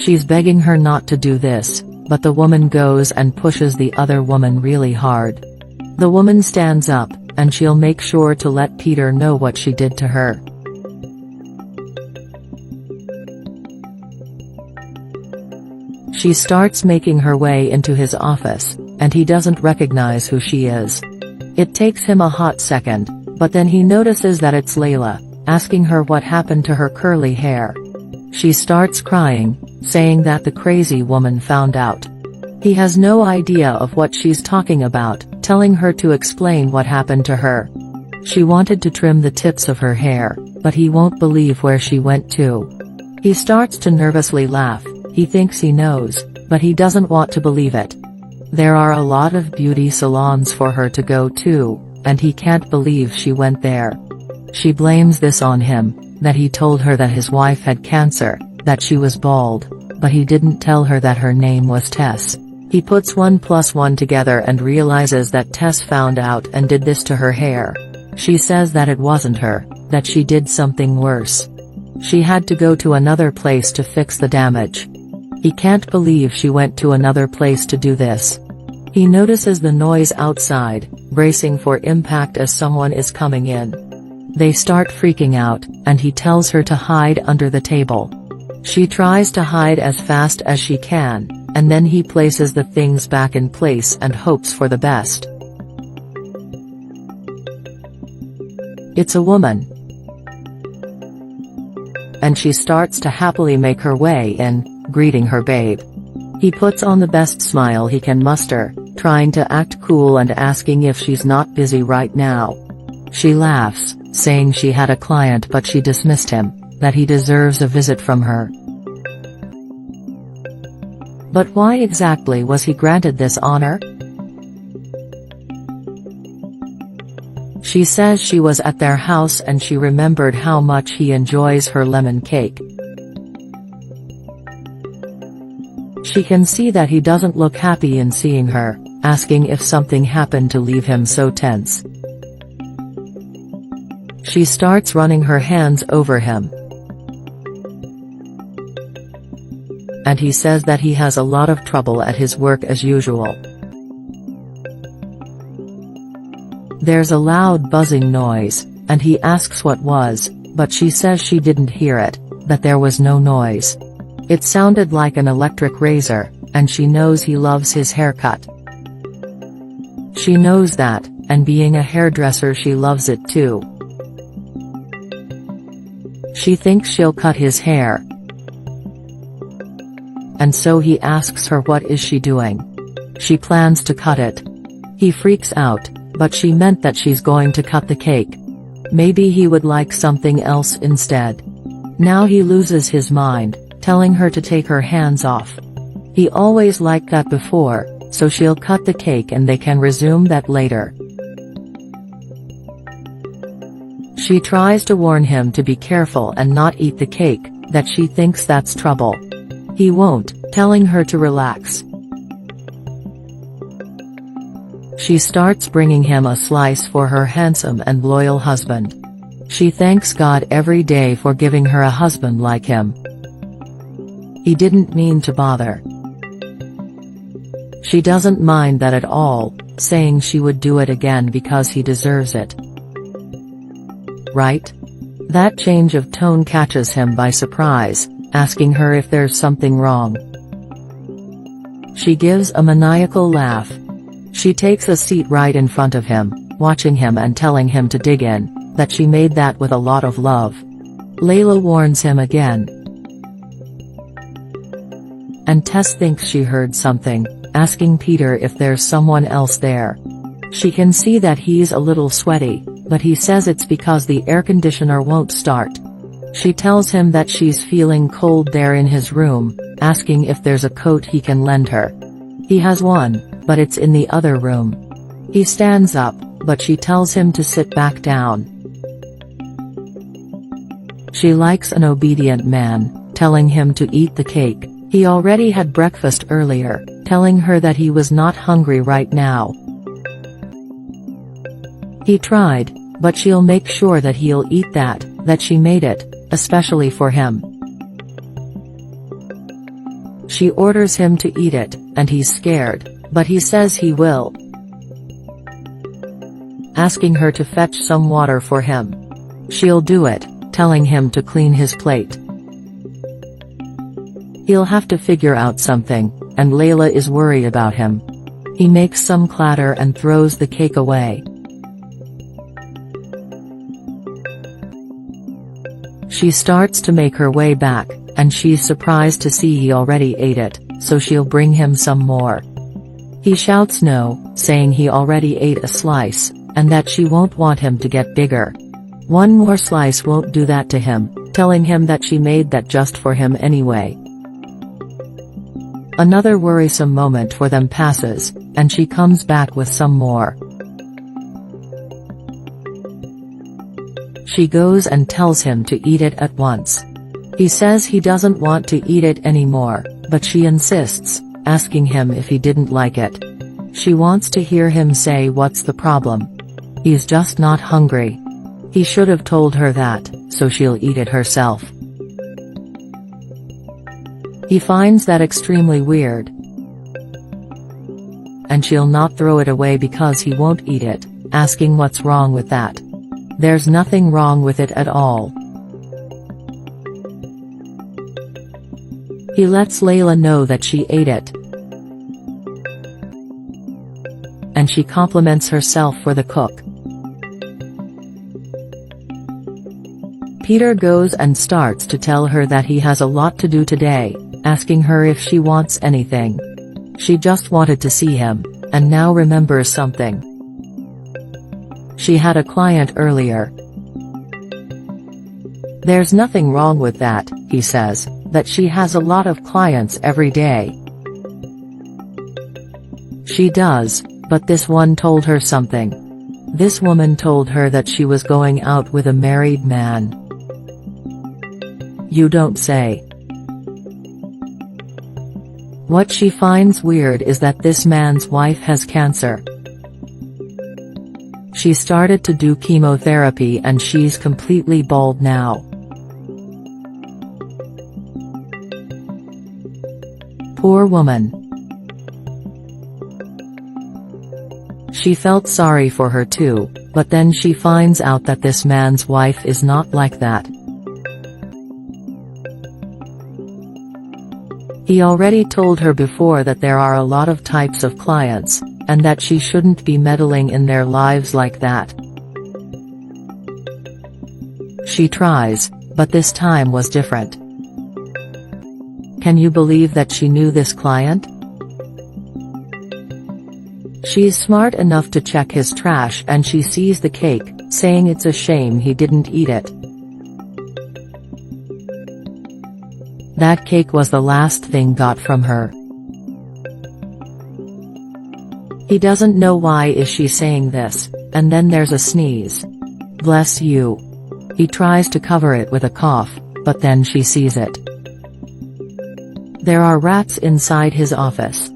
She's begging her not to do this, but the woman goes and pushes the other woman really hard. The woman stands up, and she'll make sure to let Peter know what she did to her. She starts making her way into his office, and he doesn't recognize who she is. It takes him a hot second, but then he notices that it's Layla, asking her what happened to her curly hair. She starts crying, saying that the crazy woman found out. He has no idea of what she's talking about, telling her to explain what happened to her. She wanted to trim the tips of her hair, but he won't believe where she went to. He starts to nervously laugh. He thinks he knows, but he doesn't want to believe it. There are a lot of beauty salons for her to go to, and he can't believe she went there. She blames this on him, that he told her that his wife had cancer, that she was bald, but he didn't tell her that her name was Tess. He puts 1 plus 1 together and realizes that Tess found out and did this to her hair. She says that it wasn't her, that she did something worse. She had to go to another place to fix the damage. He can't believe she went to another place to do this. He notices the noise outside, bracing for impact as someone is coming in. They start freaking out, and he tells her to hide under the table. She tries to hide as fast as she can, and then he places the things back in place and hopes for the best. It's a woman. And she starts to happily make her way in, greeting her babe. He puts on the best smile he can muster, trying to act cool and asking if she's not busy right now. She laughs, saying she had a client but she dismissed him, that he deserves a visit from her. But why exactly was he granted this honor? She says she was at their house and she remembered how much he enjoys her lemon cake. She can see that he doesn't look happy in seeing her, asking if something happened to leave him so tense. She starts running her hands over him. And he says that he has a lot of trouble at his work as usual. There's a loud buzzing noise, and he asks what was, but she says she didn't hear it, that there was no noise. It sounded like an electric razor, and she knows he loves his haircut. She knows that, and being a hairdresser she loves it too. She thinks she'll cut his hair. And so he asks her what is she doing. She plans to cut it. He freaks out, but she meant that she's going to cut the cake. Maybe he would like something else instead. Now he loses his mind, telling her to take her hands off. He always liked that before, so she'll cut the cake and they can resume that later. She tries to warn him to be careful and not eat the cake, that she thinks that's trouble. He won't, telling her to relax. She starts bringing him a slice for her handsome and loyal husband. She thanks God every day for giving her a husband like him. He didn't mean to bother. She doesn't mind that at all, saying she would do it again because he deserves it. Right? That change of tone catches him by surprise, asking her if there's something wrong. She gives a maniacal laugh. She takes a seat right in front of him, watching him and telling him to dig in, that she made that with a lot of love. Layla warns him again. And Tess thinks she heard something, asking Peter if there's someone else there. She can see that he's a little sweaty, but he says it's because the air conditioner won't start. She tells him that she's feeling cold there in his room, asking if there's a coat he can lend her. He has one, but it's in the other room. He stands up, but she tells him to sit back down. She likes an obedient man, telling him to eat the cake. He already had breakfast earlier, telling her that he was not hungry right now. He tried, but she'll make sure that he'll eat that she made it, especially for him. She orders him to eat it, and he's scared, but he says he will, asking her to fetch some water for him. She'll do it, telling him to clean his plate. He'll have to figure out something, and Layla is worried about him. He makes some clatter and throws the cake away. She starts to make her way back, and she's surprised to see he already ate it, so she'll bring him some more. He shouts no, saying he already ate a slice, and that she won't want him to get bigger. One more slice won't do that to him, telling him that she made that just for him anyway. Another worrisome moment for them passes, and she comes back with some more. She goes and tells him to eat it at once. He says he doesn't want to eat it anymore, but she insists, asking him if he didn't like it. She wants to hear him say what's the problem. He's just not hungry. He should have told her that, so she'll eat it herself. He finds that extremely weird, and she'll not throw it away because he won't eat it, asking what's wrong with that. There's nothing wrong with it at all. He lets Layla know that she ate it, and she compliments herself for the cook. Peter goes and starts to tell her that he has a lot to do today, asking her if she wants anything. She just wanted to see him, and now remembers something. She had a client earlier. There's nothing wrong with that, he says, that she has a lot of clients every day. She does, but this one told her something. This woman told her that she was going out with a married man. You don't say. What she finds weird is that this man's wife has cancer. She started to do chemotherapy and she's completely bald now. Poor woman. She felt sorry for her too, but then she finds out that this man's wife is not like that. He already told her before that there are a lot of types of clients, and that she shouldn't be meddling in their lives like that. She tries, but this time was different. Can you believe that she knew this client? She's smart enough to check his trash and she sees the cake, saying it's a shame he didn't eat it. That cake was the last thing got from her. He doesn't know why is she saying this, and then there's a sneeze. Bless you. He tries to cover it with a cough, but then she sees it. There are rats inside his office.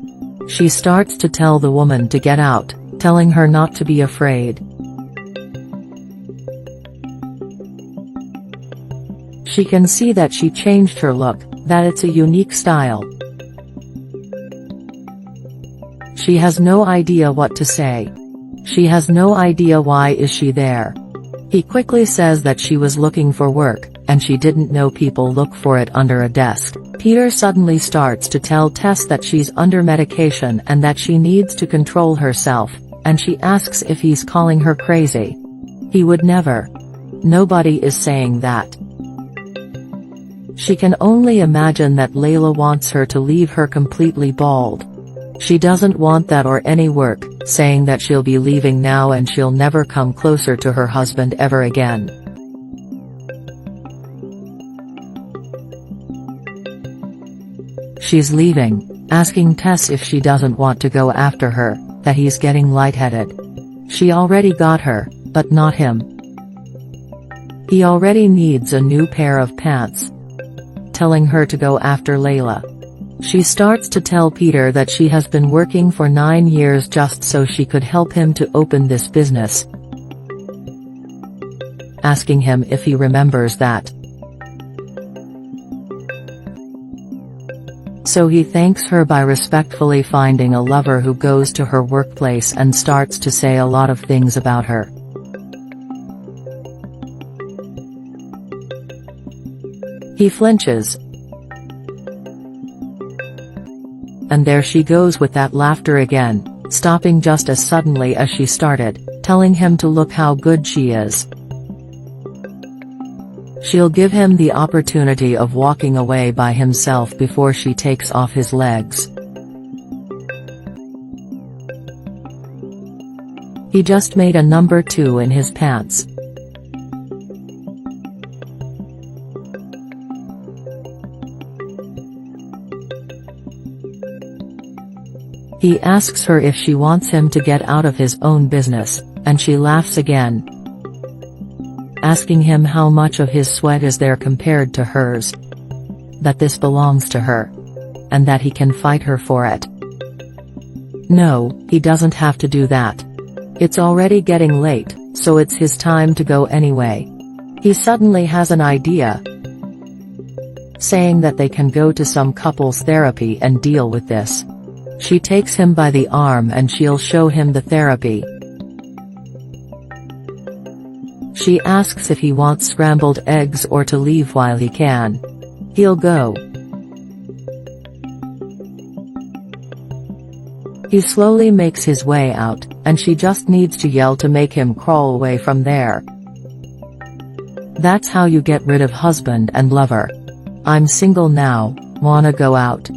She starts to tell the woman to get out, telling her not to be afraid. She can see that she changed her look, that it's a unique style. She has no idea what to say. She has no idea why is she there. He quickly says that she was looking for work, and she didn't know people look for it under a desk. Peter suddenly starts to tell Tess that she's under medication and that she needs to control herself, and she asks if he's calling her crazy. He would never. Nobody is saying that. She can only imagine that Layla wants her to leave her completely bald. She doesn't want that or any work, saying that she'll be leaving now and she'll never come closer to her husband ever again. She's leaving, asking Tess if she doesn't want to go after her, that he's getting lightheaded. She already got her, but not him. He already needs a new pair of pants. Telling her to go after Layla. She starts to tell Peter that she has been working for 9 years just so she could help him to open this business. Asking him if he remembers that. So he thanks her by respectfully finding a lover who goes to her workplace and starts to say a lot of things about her. He flinches. And there she goes with that laughter again, stopping just as suddenly as she started, telling him to look how good she is. She'll give him the opportunity of walking away by himself before she takes off his legs. He just made a number 2 in his pants. He asks her if she wants him to get out of his own business, and she laughs again, asking him how much of his sweat is there compared to hers, that this belongs to her, and that he can fight her for it. No, he doesn't have to do that. It's already getting late, so it's his time to go anyway. He suddenly has an idea, saying that they can go to some couples therapy and deal with this. She takes him by the arm and she'll show him the therapy. She asks if he wants scrambled eggs or to leave while he can. He'll go. He slowly makes his way out, and she just needs to yell to make him crawl away from there. That's how you get rid of husband and lover. I'm single now, wanna go out?